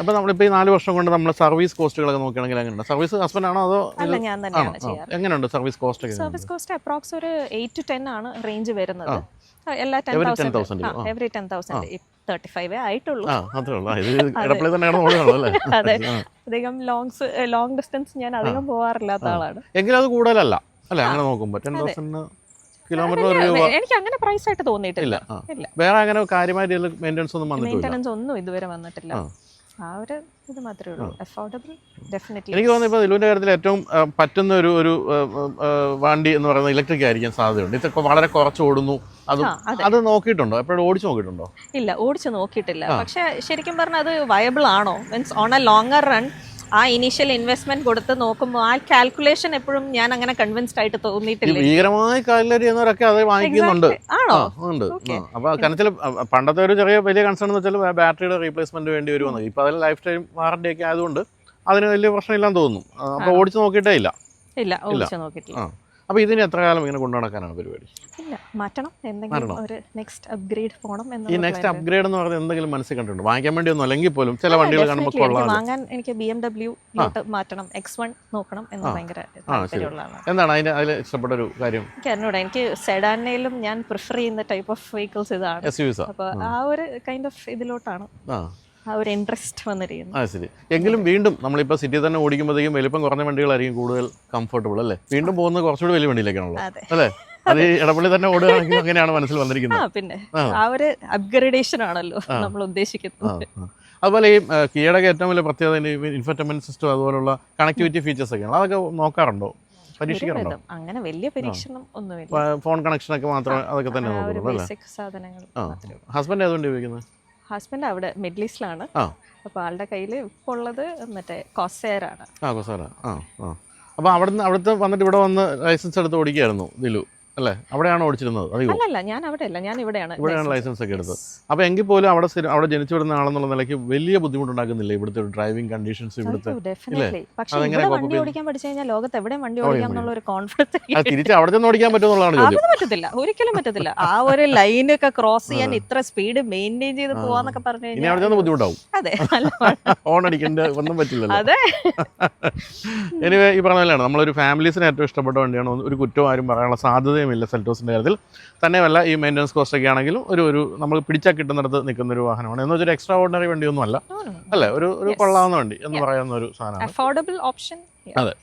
അപ്പൊ നമ്മളിപ്പോ ഈ 4 വർഷം കൊണ്ട് നമ്മൾ സർവീസ് കോസ്റ്റുകളൊക്കെ നോക്കുകയാണെങ്കിൽ എങ്ങനെയുണ്ട്? സർവീസ് ഹസ്ബൻഡ് ആണോ അതോ? അല്ല, ഞാൻ തന്നെയാണ് ചെയ്യാറ്. എങ്ങനെയുണ്ട് service cost? Service cost approx ഒരു 8 to 10 ആണ് റേഞ്ച് വരുന്നത്. എല്ലാ 10,000 എവറി 10,000 35 ആയിട്ടുള്ളൂ. അതെ, അധികം ലോങ് ഡിസ്റ്റൻസ് ഞാൻ അധികം പോകാറില്ലാത്ത ആളാണ്. എങ്കിലും അത് കൂടുതലല്ല അല്ലെ? അങ്ങനെ നോക്കുമ്പോൾ 10,000 കിലോമീറ്റർ എനിക്ക് അങ്ങനെ പ്രൈസ് ആയിട്ട് തോന്നിയിട്ടില്ല. വേറെ അങ്ങനെ കാര്യമായ മെയിൻ്റെനൻസ് ഒന്നും ഇതുവരെ വന്നിട്ടില്ല. ആ ഒരു ഇത് മാത്രമേ ഉള്ളൂ. Affordable definitely. എനിക്ക് തോന്നുന്നു ഇപ്പോൾ ദിലുവിൻ്റെ കാര്യത്തിൽ ഏറ്റവും പറ്റുന്ന ഒരു വണ്ടി എന്ന് പറയുന്നത് ഇലക്ട്രിക് ആയിരിക്കാൻ സാധ്യതയുണ്ട്. ഇതൊക്കെ വളരെ കുറച്ച് ഓടുന്നു. അത് നോക്കിയിട്ടുണ്ടോ? എപ്പോഴും ഓടിച്ചു നോക്കിയിട്ടുണ്ടോ? ഇല്ല, ഓടിച്ചു നോക്കിയിട്ടില്ല. പക്ഷെ ശരിക്കും പറഞ്ഞാൽ അത് വയബിൾ ആണോ means on A longer run ആ ഇനീഷ്യൽ ഇൻവെസ്റ്റ്മെന്റ് കൊടുത്ത് നോക്കുമ്പോൾ ആ കാൽക്കുലേഷൻ എപ്പോഴും ഞാൻ അങ്ങനെ കൺവിൻസ്ഡ് ആയിട്ട് തോന്നിയിട്ടില്ല. ഭീകരമായ കാലറി എന്നവരൊക്കെ അത് വാങ്ങിക്കുന്നുണ്ട്. ആണോ? ഉണ്ട്. അപ്പൊ കനത്തിൽ പണ്ടത്തെ ഒരു ചെറിയ വലിയ കൺസേൺ എന്ന് വെച്ചാൽ ബാറ്ററിയുടെ റീപ്ലേസ്മെന്റ് വേണ്ടി വരുമെന്ന്. ഇപ്പൊ അതിൽ ലൈഫ് ടൈം വാറണ്ടി ഒക്കെ ആയതുകൊണ്ട് അതിന് വലിയ പ്രശ്നമില്ലാന്ന് തോന്നുന്നു. അപ്പൊ ഓടിച്ചു നോക്കിയിട്ടേ ഇല്ല. ഓടിച്ചു നോക്കിയിട്ടില്ല. അപ്പോൾ ഇതിന് എത്ര കാലം ഇങ്ങനെ കൊണ്ടുനടക്കാനാണ് പരിപാടി? ഇല്ല, മാറ്റണം. എന്തെങ്കിലും ഒരു നെക്സ്റ്റ് അപ്ഗ്രേഡ് പോകണം. ഈ നെക്സ്റ്റ് അപ്ഗ്രേഡ് എന്ന് പറയുന്നത് എന്തെങ്കിലും മനസ്സിൽ കണ്ടിട്ടുണ്ട്? വാങ്ങിക്കാൻ വേണ്ടി ഒന്നും അല്ലെങ്കിൽ പോലും ചില വണ്ടികൾ കാണുമ്പോൾ കൊള്ളാം. വാങ്ങാൻ എനിക്ക് BMW മാറ്റണം, X1 നോക്കണം എന്ന് ഭയങ്കര താല്പര്യമുള്ളതാണ്. എന്താണ് അതിൽ ഇഷ്ടപ്പെട്ട ഒരു കാര്യം? എനിക്ക് സെഡാനിലും ഞാൻ പ്രിഫർ ചെയ്യുന്ന ടൈപ്പ് ഓഫ് വെഹിക്കിൾസ് ഇതാണ്. അപ്പോൾ ആ ഒരു കൈൻഡ് ഓഫ് ഇതിലോട്ടാണ് ആ ഒരു ഇൻട്രസ്റ്റ് വന്നിരിക്കുന്നത്. ശരി. എങ്കിലും വീണ്ടും നമ്മളിപ്പോൾ സിറ്റി തന്നെ ഓടിക്കുമ്പോഴത്തേക്കും വലിപ്പം കുറഞ്ഞ വണ്ടികളായിരിക്കും കൂടുതൽ കംഫർട്ടബിൾ അല്ലേ? വീണ്ടും പോകുന്നത് കുറച്ചുകൂടി വലിയ വണ്ടിയിലേക്കാണല്ലോ അല്ലേ? അത് ഈ ഇടപ്പള്ളി തന്നെ ഓടുകയാണെങ്കിൽ അങ്ങനെയാണ് മനസ്സിൽ വന്നിരിക്കുന്നത്. പിന്നെ ആ ഒരു അപ്ഗ്രേഡേഷൻ ആണല്ലോ നമ്മൾ ഉദ്ദേശിക്കുന്നത്. അതുപോലെ ഈ കിയയുടെ ഏറ്റവും വലിയ പ്രത്യേകത ഇൻഫർടൈൻമെന്റ് സിസ്റ്റം അതുപോലുള്ള കണക്ടിവിറ്റി ഫീച്ചേഴ്സ് ഒക്കെയാണ്. അതൊക്കെ നോക്കാറുണ്ടോ? പരീക്ഷിക്കാറുണ്ടോ? അങ്ങനെ വലിയ പരീക്ഷണം ഒന്നുമില്ല. ഫോൺ കണക്ഷൻ ഒക്കെ മാത്രമേ അതൊക്കെ തന്നെ നോക്കുള്ളൂ. ഹസ്ബൻഡ് ഏതുകൊണ്ട് ഉപയോഗിക്കുന്നത്? ഹസ്ബൻഡ് അവിടെ മിഡിൽ ഈസ്റ്റിലാണ്. അപ്പോൾ ആളുടെ കയ്യിൽ ഇപ്പോൾ ഉള്ളത് മറ്റേ കോസെയർ ആണ്. അപ്പോൾ അവിടുത്തെ വന്നിട്ട് ഇവിടെ വന്ന് ലൈസൻസ് എടുത്ത് ഓടിക്കുകയായിരുന്നു ദിലു അല്ലേ? അവിടെയാണ് ഓടിച്ചിരുന്നത്? അല്ലല്ല, ഞാൻ അവിടെയല്ല, ഞാൻ ഇവിടെയാണ് ലൈസൻസ് ഒക്കെ എടുത്തത്. അപ്പോൾ എങ്കിൽ പോലും അവിടെ ജനിച്ചു വിടുന്ന ആളെന്നുള്ള നിലയ്ക്ക് വലിയ ബുദ്ധിമുട്ടുണ്ടാക്കുന്നില്ല ഇവിടുത്തെ ഡ്രൈവിംഗ് കണ്ടീഷൻസ്? ഇവിടുത്തെ വണ്ടി ഓടിക്കാൻ പഠിച്ചു കഴിഞ്ഞാൽ ലോകത്ത് എവിടെ വണ്ടി ഓടിക്കാം എന്നുള്ള ഒരു കോൺഫിഡൻസ്. തിരിച്ച് അവിടെ നിന്ന് ഓടിക്കാൻ പറ്റുമെന്നുള്ളതാണ്. പറ്റത്തില്ല, ഒരിക്കലും പറ്റത്തില്ല. ആ ഒരു ലൈനൊക്കെ ക്രോസ് ചെയ്യാൻ ഇത്ര സ്പീഡ് മെയിൻറ്റെയിൻ ചെയ്ത് പോവാന്നൊക്കെ പറഞ്ഞു കഴിഞ്ഞാൽ അവിടെ നിന്ന് ബുദ്ധിമുട്ടാവും. അതെ, ഹോൺ അടിക്കേണ്ട ഒന്നും പറ്റില്ലല്ലോ. അതെ. എനിവേ ഈ പറഞ്ഞ പോലെയാണ് നമ്മളൊരു ഫാമിലീസിന് ഏറ്റവും ഇഷ്ടപ്പെട്ട വണ്ടിയാണ്. ഒരു കുറ്റവും ആരും പറയാനുള്ള സാധ്യത ഇല്ല സെൽറ്റോസിൻ്റെ കാര്യത്തിൽ. തന്നെയല്ല ഈ മെയിൻ്റനൻസ് കോസ്റ്റ് ഒക്കെ ആണെങ്കിലും ഒരു നമ്മൾ പിടിച്ചാൽ കിട്ടുന്നിടത്ത് നിൽക്കുന്ന ഒരു വാഹനമാണ്. എന്ന് വെച്ചാൽ എക്സ്ട്രാ ഓർഡിനറി വണ്ടിയൊന്നും അല്ല, അല്ലേ? ഒരു കൊള്ളാവുന്ന വണ്ടി എന്ന് പറയുന്ന ഒരു സാധനമാണ്. Affordable option. അതെ.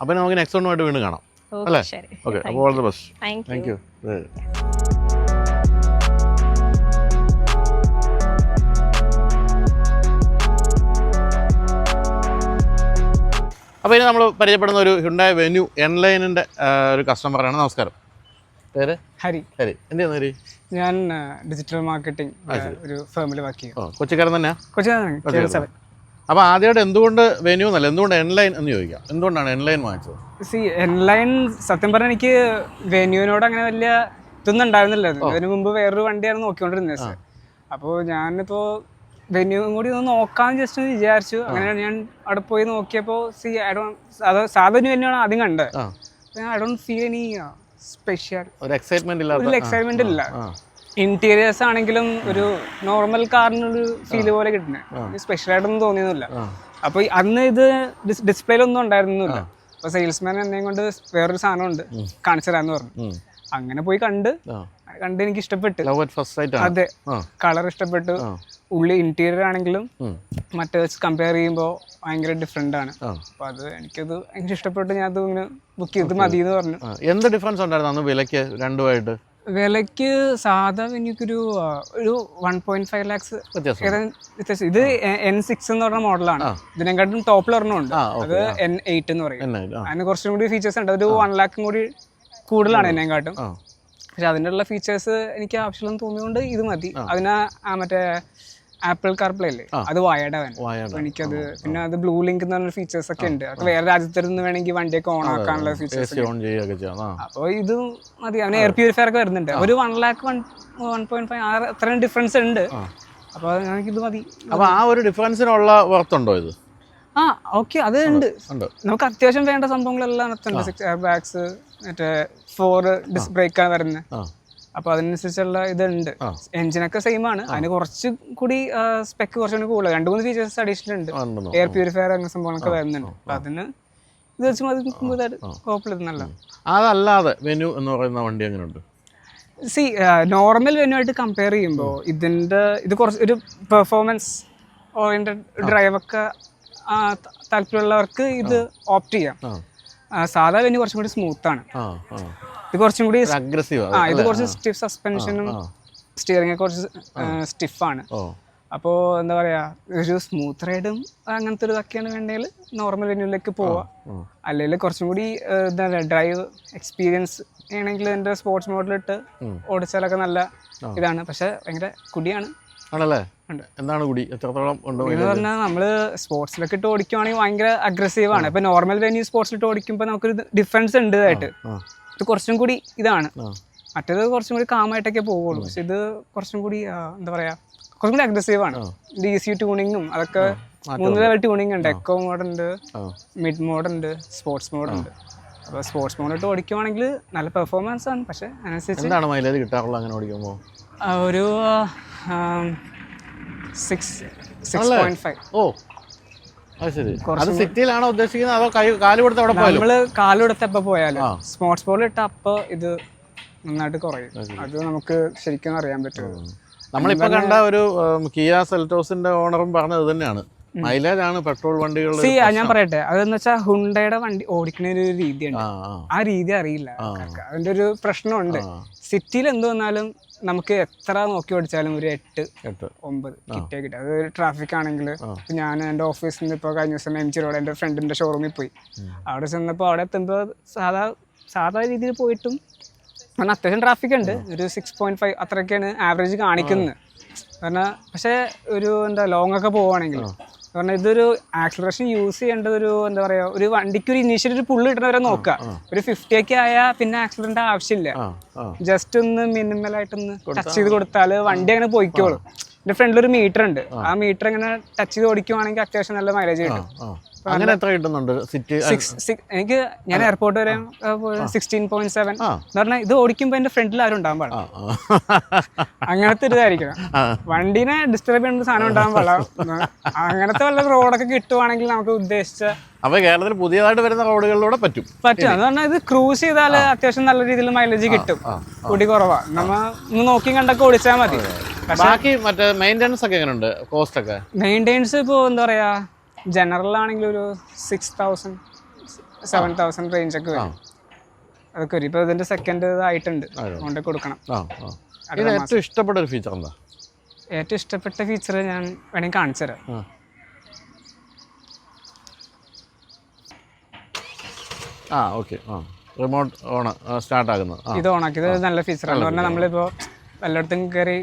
അപ്പോൾ നമുക്ക് നെക്സ്റ്റ് ഒന്നുമായിട്ട് വീണ്ടും കാണാം, അല്ലേ? ഓക്കെ, അപ്പോൾ all the best. Thank you. അപ്പോൾ ഇനി നമ്മൾ പരിചയപ്പെടുന്ന ഒരു ഹ്യുണ്ടായി വെന്യൂ എൻലൈനിൻ്റെ ഒരു കസ്റ്റമറാണ്. നമസ്കാരം. പേര്? ഹരി. എന്ത് ചെയ്യുന്നു ഹരി? ഞാൻ ഡിജിറ്റൽ മാർക്കറ്റിംഗ് ഒരു ഫേമിൽ വർക്ക് ചെയ്യും. കൊച്ചിക്കാരൻ തന്നെയാ? കൊച്ചിക്കാരൻ. അപ്പോൾ ആദ്യമായിട്ട് എന്തുകൊണ്ട് വെന്യൂ എന്നല്ല, എന്തുകൊണ്ട് എൻലൈൻ എന്ന് ചോദിക്കാം. എന്തുകൊണ്ടാണ് എൻലൈൻ വാങ്ങിച്ചത്? എൻലൈൻ സത്യം പറഞ്ഞാൽ എനിക്ക് വെന്യൂവിനോട് അങ്ങനെ വലിയ ഇതൊന്നും ഉണ്ടായിരുന്നില്ല. അതിന് മുമ്പ് വേറൊരു വണ്ടിയാണ് നോക്കിക്കൊണ്ടിരുന്നത്. അപ്പോൾ ഞാനിപ്പോൾ വെന്യൂവും കൂടി ഒന്ന് നോക്കാമെന്ന് ജസ്റ്റ് വിചാരിച്ചു. അങ്ങനെയാണ് ഞാൻ അവിടെ പോയി നോക്കിയപ്പോൾ സാധാരണ വെന്യൂയാണ് ആദ്യം കണ്ടത്. I don't feel any special, ഒരു എക്സൈറ്റ്മെന്റ് ഇല്ല. ഇന്റീരിയേഴ്സ് ആണെങ്കിലും ഒരു നോർമൽ കാറിനൊരു ഫീല് പോലെ കിട്ടുന്നത്, സ്പെഷ്യൽ ആയിട്ടൊന്നും തോന്നിയൊന്നുമില്ല. അപ്പൊ അന്ന് ഇത് ഡിസ്പ്ലേയിലൊന്നും ഉണ്ടായിരുന്നില്ല. അപ്പൊ സെയിൽസ്മാൻ എന്നെ കൊണ്ട് വേറൊരു സാധനം ഉണ്ട് കാണിച്ചു തരാന്ന് പറഞ്ഞു. അങ്ങനെ പോയി കണ്ട് എനിക്ക് ഇഷ്ടപ്പെട്ടു. അതെ, കളർ ഇഷ്ടപ്പെട്ടു. ഉള്ളി ഇന്റീരിയർ ആണെങ്കിലും മറ്റേ വെച്ച് കമ്പയർ ചെയ്യുമ്പോൾ ഭയങ്കര ഡിഫറെന്റ് ആണ്. അപ്പൊ അത് എനിക്കത് എനിക്ക് ഇഷ്ടപ്പെട്ടു. ഞാൻ അത് ഇങ്ങനെ ബുക്ക് ചെയ്ത് മതി എന്ന് പറഞ്ഞു. എന്ത് ഡിഫറൻസ് ഉണ്ടായിരുന്നു വിലക്ക് രണ്ടുമായിട്ട്? വിലക്ക് സാധാ എനിക്കൊരു 1.5 lakhs വ്യത്യാസം. ഇത് N6 എന്ന് പറഞ്ഞ മോഡലാണ്. ഇതിനെക്കാട്ടും ടോപ്പിൽ ഒരെണ്ണമുണ്ട്, അത് N8 എന്ന് പറയും. അതിന് കുറച്ചും കൂടി ഫീച്ചേഴ്സ് ഉണ്ട്. ഒരു 1 lakh കൂടി കൂടുതലാണ് എന്നെക്കാട്ടും. പക്ഷെ അതിൻ്റെ ഉള്ള ഫീച്ചേഴ്സ് എനിക്ക് ആവശ്യമുള്ളതെന്ന് തോന്നിയതുകൊണ്ട് ഇത് മതി. അതിന് മറ്റേ ആപ്പിൾ കാർപ്ലേ അല്ലേ, അത് വയർഡാണ്. എനിക്കത് പിന്നെ അത് ബ്ലൂ ലിങ്ക് എന്ന് പറഞ്ഞ ഫീച്ചേഴ്സ് ഒക്കെ ഉണ്ട്. അത് വേറെ രാജ്യത്തിരുന്ന് വേണമെങ്കിൽ വണ്ടിയൊക്കെ ഓൺ ആക്കാനുള്ള ഫീച്ചേഴ്സ്. അപ്പോൾ ഇത് മതി. അവന് എയർ പ്യൂരിഫയർ ഒക്കെ വരുന്നുണ്ട്. ഒരു 1 lakh 1.5 അത്രയും ഡിഫറൻസ് ഉണ്ട്. അപ്പോൾ എനിക്കിത് മതി. അപ്പോൾ ആ ഒരു ഡിഫറൻസിനുള്ള വർത്തുണ്ടോ ഇത്? ഓക്കെ, അത് ഉണ്ട്. നമുക്ക് അത്യാവശ്യം വേണ്ട സംഭവങ്ങളെല്ലാം ഉണ്ട്. 6 എയർ ബാഗ്സ്, മറ്റേ 4 ഡിസ്ക് ബ്രേക്കാണ് വരുന്നത്. അപ്പൊ അതിനനുസരിച്ചുള്ള ഇതുണ്ട്. എഞ്ചിനൊക്കെ സെയിം ആണ്. അതിന് കുറച്ച് കൂടി സ്പെക്ക് കുറച്ചുകൂടി കൂടുതൽ 2-3 ഫീച്ചേഴ്സ് അഡീഷണൽ ഉണ്ട്. എയർ പ്യൂരിഫയർ അങ്ങനെ സംഭവങ്ങളൊക്കെ വരുന്നുണ്ട്. അപ്പൊ അതിന് ഇത് വെച്ച് മതി കുഴപ്പമില്ല. അതല്ലാതെ വെന്യൂ എന്ന് പറയുന്ന വണ്ടി എങ്ങനെയുണ്ട്? നോർമൽ വെന്യൂ ആയിട്ട് കമ്പയർ ചെയ്യുമ്പോൾ ഇത് കുറച്ച് ഒരു പെർഫോമൻസ് ഓറിയന്റഡ് ഡ്രൈവൊക്കെ താല്പര്യമുള്ളവർക്ക് ഇത് ഓപ്റ്റ് ചെയ്യാം. സാധാ വെന്യൂ കുറച്ചും കൂടി സ്മൂത്ത് ആണ്. ഇത് കുറച്ചും കൂടി ഇത് കുറച്ച് സ്റ്റിഫ് സസ്പെൻഷനും സ്റ്റിയറിംഗ് കുറച്ച് സ്റ്റിഫാണ്. അപ്പോൾ എന്താ പറയാ, ഒരു സ്മൂത്ത് റൈഡും അങ്ങനത്തെ ഒരു ഇതൊക്കെയാണ് വേണ്ടെങ്കിൽ നോർമൽ വെന്യൂലേക്ക് പോവാം. അല്ലെങ്കിൽ കുറച്ചും കൂടി എന്താ പറയുക, ഡ്രൈവ് എക്സ്പീരിയൻസ് ആണെങ്കിൽ എൻ്റെ സ്പോർട്സ് മോഡിലിട്ട് ഓടിച്ചാലൊക്കെ നല്ല ഇതാണ്. പക്ഷെ ഭയങ്കര കുടിയാണ്. ആണല്ലേ? എന്താണ് കൂടി? എത്രത്തോളം എന്ന് പറഞ്ഞാൽ നമ്മള് സ്പോർട്സിലൊക്കെ ഇട്ട് ഓടിക്കുവാണെങ്കിൽ ഭയങ്കര അഗ്രസീവ് ആണ്. ഇപ്പൊ നോർമൽ വെന്യൂ സ്പോർട്സിലിട്ട് ഓടിക്കുമ്പോൾ നമുക്കൊരു ഡിഫറൻസ് ഉണ്ട് ആയിട്ട്. ഇത് കുറച്ചും കൂടി ഇതാണ്. മറ്റേത് കുറച്ചും കൂടി കാമായിട്ടൊക്കെ പോവുള്ളൂ. പക്ഷെ ഇത് കുറച്ചും കൂടി എന്താ പറയാ, കുറച്ചും കൂടി അഗ്രസീവ് ആണ്. DC ട്യൂണിങ്ങും അതൊക്കെ 3 ലെവൽ ട്യൂണിങ് ഉണ്ട്. എക്കോ മോഡ് ഉണ്ട്, മിഡ് മോഡ് ഉണ്ട്, സ്പോർട്സ് മോഡ് ഉണ്ട്. അപ്പോൾ സ്പോർട്സ് മോഡിട്ട് ഓടിക്കുവാണെങ്കിൽ നല്ല പെർഫോമൻസ് ആണ്. പക്ഷെ അതിനനുസരിച്ച് മൈലേജ് കിട്ടാറുള്ള അങ്ങനെ ഓടിക്കുമ്പോൾ ഒരു 6.5. സിറ്റിയിലാണോ ഉദ്ദേശിക്കുന്നത് അതോ കാലുകൊടുത്ത് അവിടെ പോയാലും? നമ്മള് കാലുകൊടുത്ത് എപ്പോൾ പോയാലും സ്പോർട്സ് ബോൾ ഇട്ട അപ്പോൾ ഇത് നന്നായിട്ട് കുറയും. അത് നമുക്ക് ശരിക്കും അറിയാൻ പറ്റും. നമ്മളിപ്പോൾ കണ്ട ഒരു കിയ സെൽറ്റോസിന്റെ ഓണറും പറഞ്ഞത് തന്നെയാണ്, മൈലേജ് ആണ് പെട്രോൾ വണ്ടികൾ. ഞാൻ പറയട്ടെ, അതെന്ന് വെച്ചാൽ ഹുണ്ടയുടെ വണ്ടി ഓടിക്കുന്ന ഒരു രീതിയുണ്ട്. ആ രീതി അറിയില്ല. അതിന്റെ ഒരു പ്രശ്നമുണ്ട്. സിറ്റിയിൽ എന്ത് വന്നാലും നമുക്ക് എത്ര നോക്കി ഓടിച്ചാലും ഒരു 8-9 കിട്ടിയ അത് ട്രാഫിക് ആണെങ്കിൽ. ഞാൻ എൻ്റെ ഓഫീസിൽ നിന്ന് ഇപ്പോൾ കഴിഞ്ഞ ദിവസം MG റോഡ് എൻ്റെ ഫ്രണ്ടിൻ്റെ ഷോറൂമിൽ പോയി. അവിടെ ചെന്നപ്പോൾ അവിടെ എത്തുമ്പോൾ സാധാ രീതിയിൽ പോയിട്ടും അത്യാവശ്യം ട്രാഫിക് ഉണ്ട്. ഒരു 6.5 അത്രയൊക്കെയാണ് ആവറേജ് കാണിക്കുന്നത്. കാരണം പക്ഷേ ഒരു ലോങ് ഒക്കെ പോവുകയാണെങ്കിൽ കാരണം ഇതൊരു ആക്സിലറേഷൻ യൂസ് ചെയ്യേണ്ടത് ഒരു എന്താ പറയുക, ഒരു വണ്ടിക്ക് ഒരു ഇനീഷ്യൽ ഒരു പുള്ളി കിട്ടുന്നവരെ നോക്കുക. ഒരു 50 ഒക്കെ ആയാൽ പിന്നെ ആക്സിലറേറ്റ് ആവശ്യമില്ല. ജസ്റ്റ് ഒന്ന് മിനിമലായിട്ടൊന്ന് ടച്ച് ചെയ്ത് കൊടുത്താൽ വണ്ടി അങ്ങനെ പോയിക്കോളും. എൻ്റെ ഫ്രണ്ടിലൊരു മീറ്റർ ഉണ്ട്. ആ മീറ്റർ ഇങ്ങനെ ടച്ച് ചെയ്ത് ഓടിക്കുവാണെങ്കിൽ അത്യാവശ്യം നല്ല മൈലേജ് കിട്ടും. അങ്ങനെ എത്ര കിട്ടുന്നുണ്ട് സിറ്റി? എനിക്ക് ഞാൻ എയർപോർട്ട് വരെ 16.7 എന്ന് പറഞ്ഞാൽ ഇത് ഓടിക്കുമ്പോൾ എന്റെ ഫ്രണ്ടിൽ ആരും ഉണ്ടാകാൻ പാടില്ല. അങ്ങനത്തെ ഒരു ഇതായിരിക്കണം. വണ്ടീനെ ഡിസ്റ്റർബ് ചെയ്യുന്ന സാധനം ഉണ്ടാകാൻ പാടില്ല. അങ്ങനത്തെ വല്ല റോഡൊക്കെ കിട്ടുവാണെങ്കിൽ നമുക്ക് ഉദ്ദേശിച്ച അപ്പൊ കേരളത്തിൽ പുതിയതായിട്ട് വരുന്ന റോഡുകളിലൂടെ പറ്റും. എന്ന് പറഞ്ഞാൽ ഇത് ക്രൂസ് ചെയ്താൽ അത്യാവശ്യം നല്ല രീതിയിൽ മൈലേജ് കിട്ടും. പൊടി കുറവാ, നമ്മ ഒന്ന് നോക്കി കണ്ടൊക്കെ ഓടിച്ചാൽ മതി. ബാക്കി മറ്റേ മെയിൻ്റെനൻസ് ഒക്കെ എങ്ങനെയുണ്ട്, കോസ്റ്റ് ഒക്കെ? മെയിൻ്റെനൻസ് ഇപ്പോൾ എന്താ പറയാ, ജനറൽ ആണെങ്കിൽ ഒരു 6,000 7,000 റേഞ്ച് ഒക്കെ വരും. അതൊക്കെ വരും. ഇപ്പൊ ഇതിന്റെ സെക്കൻഡ് ആയിട്ടുണ്ട്, കൊണ്ട് കൊടുക്കണം. ഏറ്റവും ഇഷ്ടപ്പെട്ട ഒരു ഫീച്ചർ എന്താ? ഏറ്റവും ഇഷ്ടപ്പെട്ട ഫീച്ചർ ഞാൻ വേണമെങ്കിൽ കാണിച്ചു തരാം. ഓക്കെ. റിമോട്ട് ഓൺ സ്റ്റാർട്ട് ആകുന്നത്, ഇത് ഓണാക്കിയത് നല്ല ഫീച്ചറാണ്. പറഞ്ഞാൽ നമ്മളിപ്പോൾ എല്ലായിടത്തും കയറി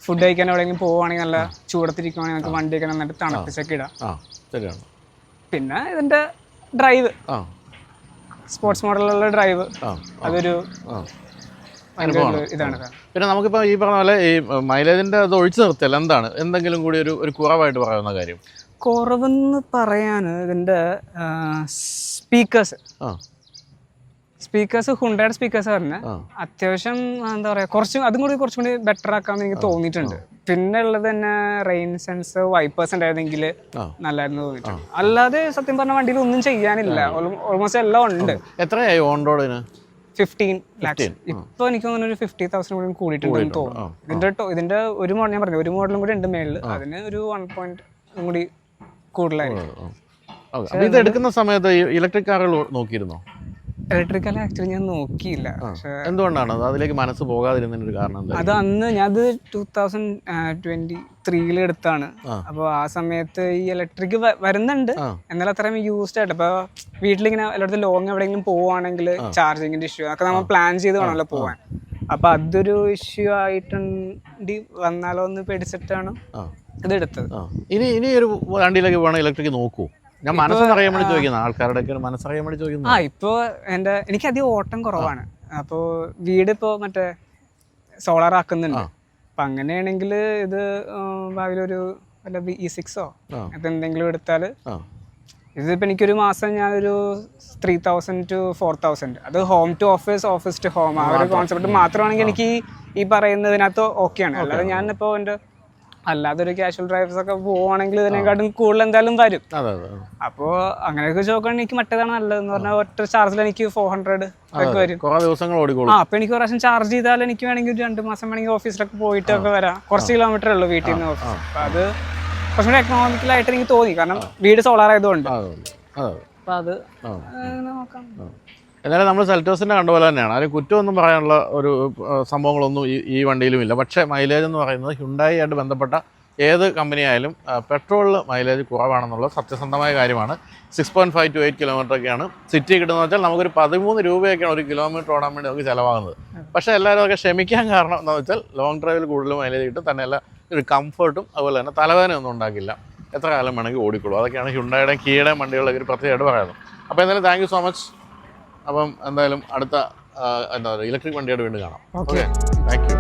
ഫുഡ് കഴിക്കാൻ എവിടെയെങ്കിലും പോവുകയാണെങ്കിൽ നല്ല ചൂടത്തിരിക്കുവാണെങ്കിൽ നമുക്ക് വണ്ടിയൊക്കെ നന്നായിട്ട് തണുപ്പിച്ചൊക്കെ ഇടാം. ശരിയാണ്. പിന്നെ ഇതിന്റെ ഡ്രൈവ്, സ്പോർട്സ് മോഡലുള്ള ഡ്രൈവ്, അതൊരു ഇതാണ്. പിന്നെ നമുക്കിപ്പോൾ ഈ പറഞ്ഞ പോലെ ഈ മൈലേജിന്റെ അത് ഒഴിച്ചു നിർത്തിയാൽ എന്താണ് എന്തെങ്കിലും കൂടി ഒരു കുറവായിട്ട് പറയുന്ന കാര്യം? കുറവെന്ന് പറയാൻ ഇതിന്റെ സ്പീക്കേഴ്സ് ഹുണ്ടയുടെ സ്പീക്കേഴ്സ് പറഞ്ഞ അത്യാവശ്യം എന്താ പറയാ, അതും കുറച്ചും കൂടി ബെറ്റർ ആക്കാന്ന് എനിക്ക് തോന്നിയിട്ടുണ്ട്. പിന്നെ ഉള്ളത് തന്നെ റെയിൻ സെൻസർ വൈപ്പേഴ്സ് ഉണ്ടായിരുന്നെങ്കിൽ നല്ലായിരുന്നു തോന്നിയിട്ടുണ്ട്. അല്ലാതെ സത്യം പറഞ്ഞ വണ്ടിയിൽ ഒന്നും ചെയ്യാനില്ല, ഓൾമോസ്റ്റ് എല്ലാം ഉണ്ട്. എത്രയായി ഓൺ റോഡിന്? 15 lakhs. ഇപ്പൊ എനിക്ക് തോന്നുന്നു ഒരു 50,000 കൂടി കൂടിയിട്ടുണ്ടെന്ന് തോന്നുന്നു. ഇതിന്റെ ഒരു മോഡൽ ഞാൻ പറഞ്ഞു, ഒരു മോഡലും കൂടി ഉണ്ട് മേളിൽ, അതിന് ഒരു 1 point കൂടി കൂടുതലായിരുന്നു. ഇത് എടുക്കുന്ന സമയത്ത് ഇലക്ട്രിക് കാറുകൾ നോക്കിയിരുന്നോ? ഇലക്ട്രിക്കൽ ആക്ച്വലി ഞാൻ നോക്കിയില്ല. എന്തുകൊണ്ടാണ് അതിലേക്ക് മനസ്സ് പോകാതിരുന്നതിന്റെ കാരണം? അത് അന്ന് ഞാനത് 2023 എടുത്താണ്. അപ്പോൾ ആ സമയത്ത് ഈ ഇലക്ട്രിക് വരുന്നുണ്ട്, എന്നാലും അത്രയും യൂസ്ഡ് ആയിട്ട്. അപ്പോൾ വീട്ടിലിങ്ങനെ എല്ലായിടത്തും ലോങ് എവിടെയെങ്കിലും പോവുകയാണെങ്കിൽ ചാർജിങ്ങിന്റെ ഇഷ്യൂ ഒക്കെ നമ്മൾ പ്ലാൻ ചെയ്ത് വേണമല്ലോ പോവാൻ. അപ്പൊ അതൊരു ഇഷ്യൂ ആയിട്ട് വന്നാലോ എന്ന് പേടിച്ചിട്ടാണ് ഇത് എടുത്തത്. ഇനി ഒരു വണ്ടിയിലേക്ക് വേണം ഇലക്ട്രിക് നോക്കൂ. ഞാൻ മനസ്സറിയാൻ വേണ്ടി ചോദിക്കുന്ന ആൾക്കാരുടെ മനസ്സറിയാൻ വേണ്ടി ചോദിക്കുന്നു. ഇപ്പോൾ എനിക്ക് അധികം ഓട്ടം കുറവാണ്. അപ്പോൾ വീട് ഇപ്പോൾ മറ്റേ സോളാർ ആക്കുന്നുണ്ട്. അപ്പം അങ്ങനെയാണെങ്കിൽ ഇത് ഭാവിയിലൊരു വല്ല E6 അതെന്തെങ്കിലും എടുത്താൽ ഇതിപ്പോൾ എനിക്കൊരു മാസം ഞാനൊരു 3,000 to 4,000, അത് home to office, office to home, ആ ഒരു കോൺസെപ്റ്റ് മാത്രമാണെങ്കിൽ എനിക്ക് ഈ പറയുന്നതിനകത്ത് ഓക്കെയാണ്. അല്ലാതെ ഞാനിപ്പോൾ എൻ്റെ അല്ലാതൊരു കാഷ്വൽ ഡ്രൈവേഴ്സ് ഒക്കെ പോവുകയാണെങ്കിൽ ഇതിനെക്കാട്ടും കൂടുതൽ എന്തായാലും വരും. അപ്പോൾ അങ്ങനെയൊക്കെ ചോദിക്കുകയാണെങ്കിൽ എനിക്ക് മറ്റേതാണ് നല്ലതെന്ന് പറഞ്ഞാൽ ഒറ്റ ചാർജിൽ എനിക്ക് 400 ഒക്കെ വരും. അപ്പൊ എനിക്ക് പ്രാവശ്യം ചാർജ് ചെയ്താൽ എനിക്ക് വേണമെങ്കിൽ ഒരു 2 മാസം വേണമെങ്കിൽ ഓഫീസിലൊക്കെ പോയിട്ടൊക്കെ വരാം. കുറച്ച് കിലോമീറ്റർ ഉള്ളൂ വീട്ടിൽ നിന്ന് ഓഫീസ്. അപ്പൊ അത് കുറച്ചുകൂടി എക്കണോമിക്കലായിട്ട് എനിക്ക് തോന്നി, കാരണം വീട് സോളാർ ആയതുകൊണ്ട്. അപ്പൊ അത് നോക്കാം. എന്നാലും നമ്മൾ സെൽറ്റോസിൻ്റെ കണ്ടുപോലെ തന്നെയാണ്, അതിന് കുറ്റമൊന്നും പറയാനുള്ള ഒരു സംഭവങ്ങളൊന്നും ഈ വണ്ടിയിലും ഇല്ല. പക്ഷേ മൈലേജ് എന്ന് പറയുന്നത് ഹ്യുണ്ടായി ആയിട്ട് ബന്ധപ്പെട്ട ഏത് കമ്പനി ആയാലും പെട്രോളിൽ മൈലേജ് കുറവാണെന്നുള്ളത് സത്യസന്ധമായ കാര്യമാണ്. 6.5 to 8 കിലോമീറ്ററൊക്കെയാണ് സിറ്റി കിട്ടുന്നത് വെച്ചാൽ നമുക്കൊരു 13 രൂപയൊക്കെയാണ് ഒരു കിലോമീറ്റർ ഓടാൻ വേണ്ടി നമുക്ക് ചിലവാകുന്നത്. പക്ഷേ എല്ലാവരും അതൊക്കെ ക്ഷമിക്കാൻ കാരണം എന്താണെന്ന് വെച്ചാൽ ലോങ് ഡ്രൈവിൽ കൂടുതൽ മൈലേജ് കിട്ടും, തന്നെയല്ല ഒരു കംഫർട്ടും അതുപോലെ തന്നെ തലവേദന ഒന്നും ഉണ്ടാക്കില്ല, എത്ര കാലം വേണമെങ്കിൽ ഓടിക്കുള്ളൂ. അതൊക്കെയാണ് ഹ്യുണ്ടായുടെയും കിയയുടെയും വണ്ടികളുടെ ഒരു പ്രത്യേകമായിട്ട് പറയുന്നത്. അപ്പോൾ എന്തായാലും താങ്ക് യു സോ മച്ച്. അപ്പം എന്തായാലും അടുത്ത എന്താ പറയുക ഇലക്ട്രിക് വണ്ടിയായിട്ട് വീണ്ടും കാണാം. Okay, thank you.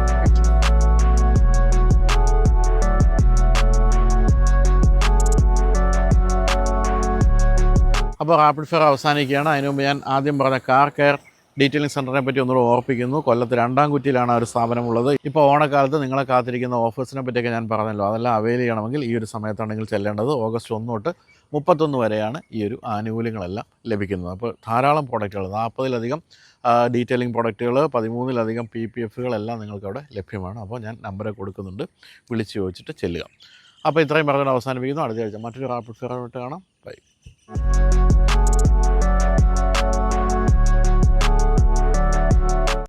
അപ്പോൾ റാപ്പിഡ് ഫെയർ അവസാനിക്കുകയാണ്. അതിനു മുമ്പ് ഞാൻ ആദ്യം പറഞ്ഞ കാർ കെയർ ഡീറ്റെയിലിംഗ് സെൻ്ററിനെ പറ്റി ഒന്നുകൂടെ ഓർപ്പിക്കുന്നു. കൊല്ലത്ത് 2-ാം കുറ്റിയിലാണ് ആ ഒരു സ്ഥാപനമുള്ളത്. ഇപ്പോൾ ഓണക്കാലത്ത് നിങ്ങളെ കാത്തിരിക്കുന്ന ഓഫേഴ്സിനെ പറ്റിയൊക്കെ ഞാൻ പറഞ്ഞല്ലോ, അതെല്ലാം അവൈൽ ചെയ്യണമെങ്കിൽ ഈ ഒരു സമയത്താണെങ്കിൽ ചെല്ലേണ്ടത്. ഓഗസ്റ്റ് 1 തൊട്ട് 31 വരെയാണ് ഈ ഒരു ആനുകൂല്യങ്ങളെല്ലാം ലഭിക്കുന്നത്. അപ്പോൾ ധാരാളം പ്രോഡക്റ്റുകൾ, 40-ലധികം ഡീറ്റെയിലിംഗ് പ്രോഡക്റ്റുകൾ, 13-ലധികം PPFകളെല്ലാം നിങ്ങൾക്കവിടെ ലഭ്യമാണ്. അപ്പോൾ ഞാൻ നമ്പർ കൊടുക്കുന്നുണ്ട്, വിളിച്ച് ചോദിച്ചിട്ട് ചെല്ലുക. അപ്പോൾ ഇത്രയും പറഞ്ഞുകൊണ്ട് അവസാനിപ്പിക്കുന്നു. അടുത്ത ആഴ്ച മറ്റൊരു റാപ്പിഡ് ഫെയർ ആയിട്ട് കാണാം. ബൈ.